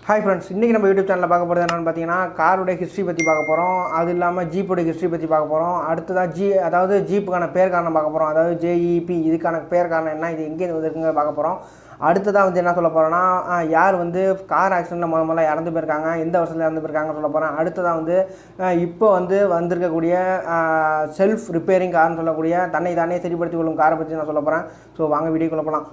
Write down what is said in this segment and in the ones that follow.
Hi friends, இன்றைக்கி நம்ம YouTube சேனலில் பார்க்க போகிறது என்னென்னு பார்த்தீங்கன்னா காரோட ஹிஸ்ட்ரி பற்றி பார்க்க போகிறோம். அது இல்லாமல் ஜீப்போட ஹிஸ்ட்ரி பற்றி பார்க்க போகிறோம். அடுத்ததாக அதாவது ஜீப்புக்கான பேர் காரணம் பார்க்க போகிறோம். அதாவது ஜேஇபி இதுக்கான பேர் காரணம் என்ன, இது எங்கே வந்துருக்குங்க பார்க்க போகிறோம். அடுத்ததாக என்ன சொல்ல போகிறோன்னா, யார் கார் ஆக்சிடெண்ட்டில் முதல்ல இறந்து போயிருக்காங்க, எந்த வருஷத்தில் இறந்து போயிருக்காங்கன்னு சொல்ல போகிறேன். அடுத்ததாக இப்போ வந்திருக்கக்கூடிய செல்ஃப் ரிப்பேரிங் கார்னு சொல்லக்கூடிய தன்னை தானே சரிப்படுத்திக் கொள்ளும் காரை பற்றி நான் சொல்ல போகிறேன். ஸோ வாங்க வீடியோக்குள்ள போகலாம்.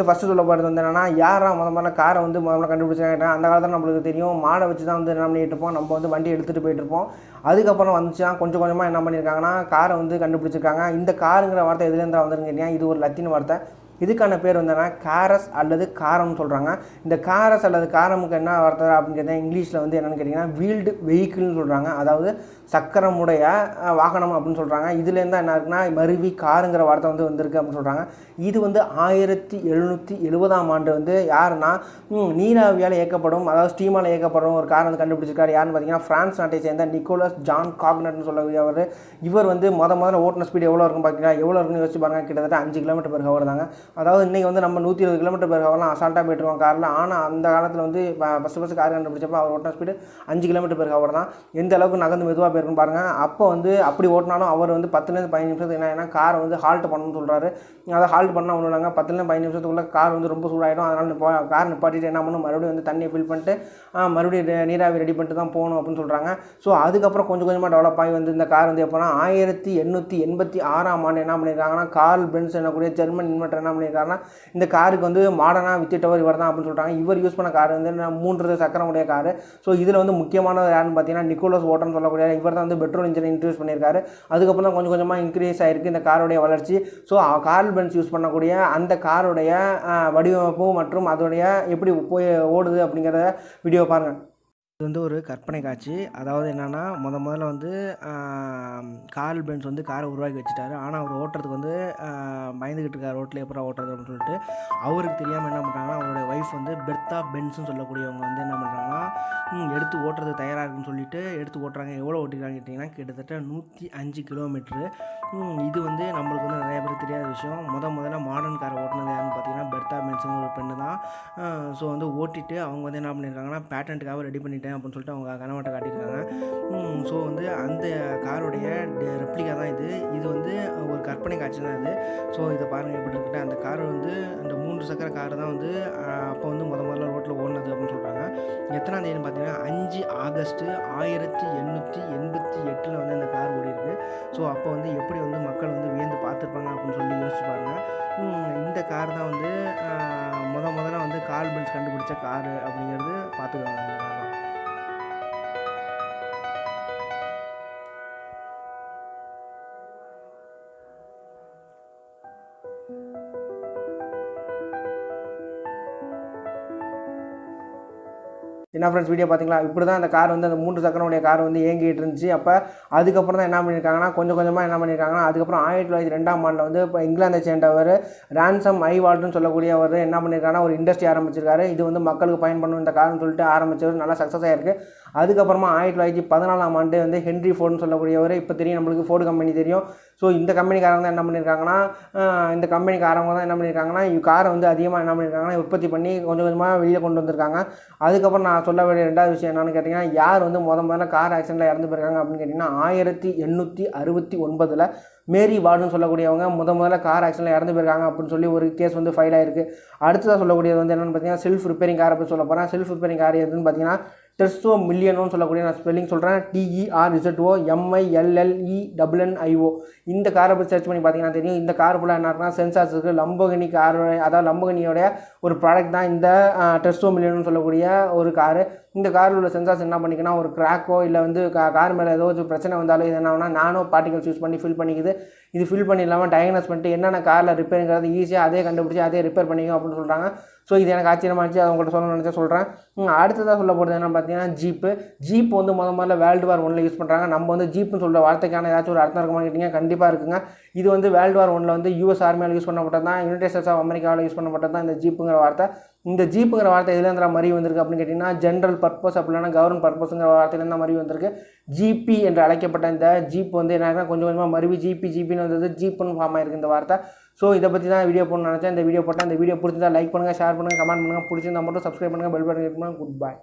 ஃபஸ்ட்டு சொல்ல போகிறது என்னென்னா, யாரா முதல்ல காரை முதல்ல கண்டுபிடிச்சாங்க. அந்த காலத்தில் நம்மளுக்கு தெரியும், மாடை வச்சு தான் என்ன பண்ணிட்டு இருப்போம், நம்ம வண்டி எடுத்துகிட்டு போயிட்டுருப்போம். அதுக்கப்புறம் வந்துச்சுன்னா கொஞ்சம் கொஞ்சமாக என்ன பண்ணியிருக்காங்கன்னா காரை கண்டுபிடிச்சிருக்காங்க. இந்த காருங்கிற வார்த்தை எதுலேருந்து வந்துருங்க கேட்டீங்கன்னா, இது ஒரு லத்தீன் வார்த்தை. இதுக்கான பேர் கேரஸ் அல்லது காரம்னு சொல்கிறாங்க. இந்த காரஸ் அல்லது காரமுக்கு என்ன வார்த்தை அப்படின்னு கேட்டால் இங்கிலீஷில் என்னென்னு கேட்டிங்கன்னா வீல்டு வெஹிக்கிள்னு சொல்கிறாங்க. அதாவது சக்கரமுடைய வாகனம் அப்படின்னு சொல்கிறாங்க. இதுலேருந்து என்ன இருக்குன்னா மருவி காருங்கிற வார்த்தை வந்திருக்கு அப்படின்னு சொல்கிறாங்க. இது 1770ஆம் ஆண்டு யாருன்னா நீராவியால் இயக்கப்படும், அதாவது ஸ்டீமால் இயக்கப்படும் ஒரு கார் கண்டுபிடிச்சிருக்காரு. யாருன்னு பார்த்தீங்கன்னா ஃப்ரான்ஸ் நாட்டை சேர்ந்த நிக்கோலஸ் ஜான் காக்னட்னு சொல்லக்கூடியவர். இவர் முதல்ல ஓட்டின ஸ்பீடு எவ்வளோ இருக்குன்னு பார்த்தீங்கன்னா, எவ்வளோ இருக்குன்னு யோசிச்சு பாருங்கள். கிட்டத்தட்ட 5 கிலோமீட்டர் பெர் ஹவர் தாங்க. அதாவது இன்றைக்கி நம்ம 120 கிலோமீட்டர் பெர் ஹவர்லாம் அசால்ட்டாக போய்ட்டுருவோம் காரில். ஆனால் அந்த காலத்தில் ஃபஸ்ட்டு கார் கண்டுபிடிச்சப்போ அவர் ஓட்டின ஸ்பீடு 5 கிலோமீட்டர் பெர் ஹவர் தான். எந்த அளவுக்கு நகர்ந்து மெதுவாக போயிருக்குன்னு பாருங்கள். அப்போ அப்படி ஓட்டினாலும் அவர் 10லேருந்து 15 நிமிஷத்துக்கு என்ன காரை ஹால்ட் பண்ணணும்னு சொல்கிறாரு. அதை ஹால்ட் பண்ணால் ஒன்றும் இல்லைங்க, 10லேருந்து 15 நிமிஷத்துக்குள்ளே கார் ரொம்ப சூடாகிடும். அதனால் கார் நிப்பாட்டிட்டு என்ன பண்ணணும், மறுபடியும் தண்ணியை ஃபில் பண்ணிட்டு மறுபடியும் நீராவி ரெடி பண்ணிட்டு தான் போகணும் அப்படின்னு சொல்கிறாங்க. ஸோ அதுக்கப்புறம் கொஞ்சம் கொஞ்சமாக டெவலப் ஆகி இந்த கார் எப்போனா 1886ஆம் ஆண்டு என்ன பண்ணியிருக்காங்கன்னா கார்ல் பென்ஸ் என்னக்கூடிய ஜெர்மன் இன்வெர்டர் என்ன பண்ணியிருக்காருன்னா இந்த காருக்கு மாடர்னாக வித்திட்டவர் இவர் தான் அப்படின்னு சொல்கிறாங்க. இவர் யூஸ் பண்ண கார் 3 சக்கரம் உடைய காரு. ஸோ இதில் முக்கியமானது யாருன்னு பார்த்தீங்கன்னா நிக்கோலஸ் ஓட்டர்னு சொல்லக்கூடிய இவர் தான் பெட்ரோல் இன்ஜினை இன்ட்ரடியூஸ் பண்ணியிருக்காரு. அதுக்கப்புறம் தான் கொஞ்சம் கொஞ்சமாக இன்க்ரீஸ் ஆகிருக்கு இந்த காரோடைய வளர்ச்சி. ஸோ கார்ல் பென்ஸ் யூஸ் பண்ணக்கூடிய அந்த காரோடைய வடிவமைப்பு மற்றும் அதோடைய எப்படி போய் ஓடுது அப்படிங்கிறத வீடியோ பாருங்கள். இது ஒரு கற்பனை காட்சி. அதாவது என்னென்னா முதல்ல கார்ல் பென்ஸ் காரை உருவாக்கி வச்சுட்டாரு. ஆனால் அவர் ஓட்டுறதுக்கு பயந்துக்கிட்டு இருக்கார், ரோட்டில் எப்போ ஓட்டுறது அப்படின்னு சொல்லிட்டு. அவருக்கு தெரியாமல் என்ன பண்ணுறாங்கன்னா அவருடைய ஒய்ஃப் பெர்த்தா பென்ஸ்னு சொல்லக்கூடியவங்க என்ன பண்ணுறாங்கன்னா எடுத்து ஓட்டுறது தயாராக இருக்குன்னு சொல்லிட்டு எடுத்து ஓட்டுறாங்க. எவ்வளோ ஓட்டிருக்காங்க கேட்டிங்கன்னா கிட்டத்தட்ட 105 கிலோமீட்ரு. இது நம்மளுக்கு நிறைய பேர் தெரியாத விஷயம். முதல்ல மாடர்ன் காரை ஓட்டினது யாருன்னு பார்த்தீங்கன்னா பெர்த்தா பென்ஸுங்கிற ஒரு பெண்ணு தான். ஸோ ஓட்டிட்டு அவங்க என்ன பண்ணியிருக்காங்கன்னா பேட்டன்ட்டுக்காக ரெடி பண்ணிட்டேன் அப்படின்னு சொல்லிட்டு அவங்க கனவாட்டை காட்டியிருக்காங்க. ஸோ அந்த காரோடைய ரெப்ளிகா தான் இது. இது ஒரு கற்பனை காட்சி தான் இது. ஸோ இதை பாருங்கள் எப்படி இருக்குட்டு. அந்த கார் அந்த 3 சக்கர கார் தான் அப்போ முதல்ல ரோட்டில் ஓடினது அப்படின்னு சொல்கிறாங்க. எத்தனாம் தேதினு பார்த்தீங்கன்னா 5 ஆகஸ்ட் 1888 இந்த கார் ஓடி இருக்குது. ஸோ அப்போ எப்படி மக்கள் வியந்து பார்த்துருப்பாங்க அப்படின்னு சொல்லி யோசிச்சு பாருங்கள். இந்த கார் தான் முதல்ல கார்ல் பென்ஸ் கண்டுபிடிச்ச காரு அப்படிங்கிறது பார்த்துக்கோங்க. அந்த கார் தான். என்ன ஃப்ரெண்ட்ஸ், வீடியோ பார்த்தீங்களா? இப்படி தான் அந்த கார் அந்த 3 சக்கரனுடைய கார் இயங்கிட்டு இருந்துச்சு. அப்போ அதுக்கப்புறம் தான் என்ன பண்ணியிருக்காங்கன்னா கொஞ்சம் கொஞ்சமாக என்ன பண்ணியிருக்காங்கன்னா அதுக்கப்புறம் 1902ஆம் ஆண்டில் இப்போ இங்கிலாந்தை சேர்ந்தவர் ரான்சம் ஐவால்டுன்னு சொல்லக்கூடியவர் என்ன பண்ணியிருக்காங்கன்னா ஒரு இண்டஸ்ட்ரி ஆரம்பிச்சிருக்காரு. இது மக்களுக்கு பயன்படணும் இந்த கார்னு சொல்லிட்டு ஆரம்பித்தவர் நல்லா சக்ஸஸ் ஆகிருக்கு. அதுக்கப்புறமா 1914ஆம் ஆண்டு ஹென்ரி ஃபோர்டுன்னு சொல்லக்கூடியவர், இப்போ தெரியும் நம்மளுக்கு ஃபோர்டு கம்பெனி தெரியும். ஸோ இந்த கம்பெனிக்காரங்க தான் என்ன பண்ணியிருக்காங்கன்னா இந்த கம்பெனிக்காரங்க தான் என்ன பண்ணியிருக்காங்கன்னா காரை அதிகமாக என்ன பண்ணியிருக்காங்கன்னா உற்பத்தி பண்ணி கொஞ்சம் கொஞ்சமாக வெளியே கொண்டு வந்திருக்காங்க. அதுக்கப்புறம் நான் சொல்ல வேண்டிய 2வது விஷயம் என்னென்னு கேட்டிங்கன்னா, யார் முதல்ல கார் ஆக்சிடெண்ட்டில் இறந்து போயிருக்காங்க அப்படின்னு கேட்டிங்கன்னா 1869 மேரி வார்டுன்னு சொல்லக்கூடியவங்க முதல்ல கார் ஆக்சிடெண்ட்டில் இறந்து போயிருக்காங்க அப்படின்னு சொல்லி ஒரு கேஸ் ஃபைல் ஆகிருக்கு. அடுத்ததாக சொல்லக்கூடியது என்னென்னு பார்த்தீங்கன்னா செல்ஃப் ரிப்பேரிங் கார் அப்படின்னு சொல்ல போகிறேன். செல்ஃப் ரிப்பேரிங் கார் எதுன்னு பார்த்தீங்கன்னா டெர்சோ மில்லியனோன்னு சொல்லக்கூடிய நான் ஸ்பெல்லிங் சொல்கிறேன், TERZO MILLENNIO. இந்த காரை பற்றி சர்ச் பண்ணி பார்த்தீங்கன்னா தெரியும். இந்த கார் ஃபுல்லாக என்ன இருக்குன்னா சென்சார்ஸ் இருக்குது. லம்போகினி கார், அதாவது லம்போகினியோடைய ஒரு ப்ராடக்ட் தான் இந்த டெர்சோ மில்லியனோன்னு சொல்லக்கூடிய ஒரு காரு. இந்த காரில் உள்ள சென்சார்ஸ் என்ன பண்ணிங்கன்னா ஒரு கிராக்கோ இல்லை கார் மேலே ஏதோ ஒரு பிரச்சனை வந்தாலும் இது என்ன ஆகுனா நானோ பார்ட்டிகல்ஸ் யூஸ் பண்ணி ஃபில் பண்ணிக்குது. இது ஃபில் பண்ணி இல்லாமல் டயக்னோஸ் பண்ணிட்டு என்னென்ன காரில் ரிப்பேருங்கிறது ஈஸியாக அதே கண்டுபிடிச்சி அதே ரிப்பேர் பண்ணிக்கும் அப்படின்னு சொல்கிறாங்க. ஸோ இது எனக்கு ஆச்சரியமாச்சு, அதை உங்கள்கிட்ட சொல்ல நினச்சா சொல்கிறேன். அடுத்ததாக சொல்ல போகிறது என்ன பார்த்தீங்கன்னா ஜீப் முதல்ல வேர்ல்டு வார் 1 யூஸ் பண்ணுறாங்க. நம்ம ஜீப்னு சொல்கிற வார்த்தைக்கான ஏதாச்சும் ஒரு அர்த்தம் இருக்குமான்னு கேட்டிங்க, கண்டிப்பாக இருக்குங்க. இது வேர்ல்டு வார் 1 US ஆர்மியால் யூஸ் பண்ணப்பட்டது தான், யுனைடெட் ஸ்டேட்ஸ் ஆஃப் அமெரிக்காவில் யூஸ் பண்ணப்பட்டது தான் இந்த ஜீப்புங்கிற வார்த்தை. இந்த ஜீப்புங்கிற வார்த்தை எதுலேருந்துற மாதிரி வந்திருக்கு அப்படின்னு கேட்டிங்கன்னா ஜென்ரல் பர்பஸ் அப்படின்னா கவர்மெண்ட் பர்பஸுங்கிற வார்த்தையிலேருந்து மாதிரி வந்திருக்கு. ஜிபி என்று அழைக்கப்பட்ட இந்த ஜீப் வந்து என்ன கொஞ்சம் கொஞ்சமாக மறுபடி ஜிபின்னு வந்தது ஜீப்புன்னு ஃபார்ம் ஆயிருக்கு இந்த வார்த்தை. ஸோ இதை பற்றி தான் வீடியோ போடணும்னு நினச்சேன். இந்த வீடியோ போட்டால் இந்த வீடியோ பிடிச்சிருந்தா லைக் பண்ணுங்கள், ஷேர் பண்ணுங்கள், கமெண்ட் பண்ணுங்கள். பிடிச்சிருந்தா மட்டும் சப்ஸ்கிரைப் பண்ணுங்கள், பெல் பட்டன் கிளிக் பண்ணுங்கள். Good bye.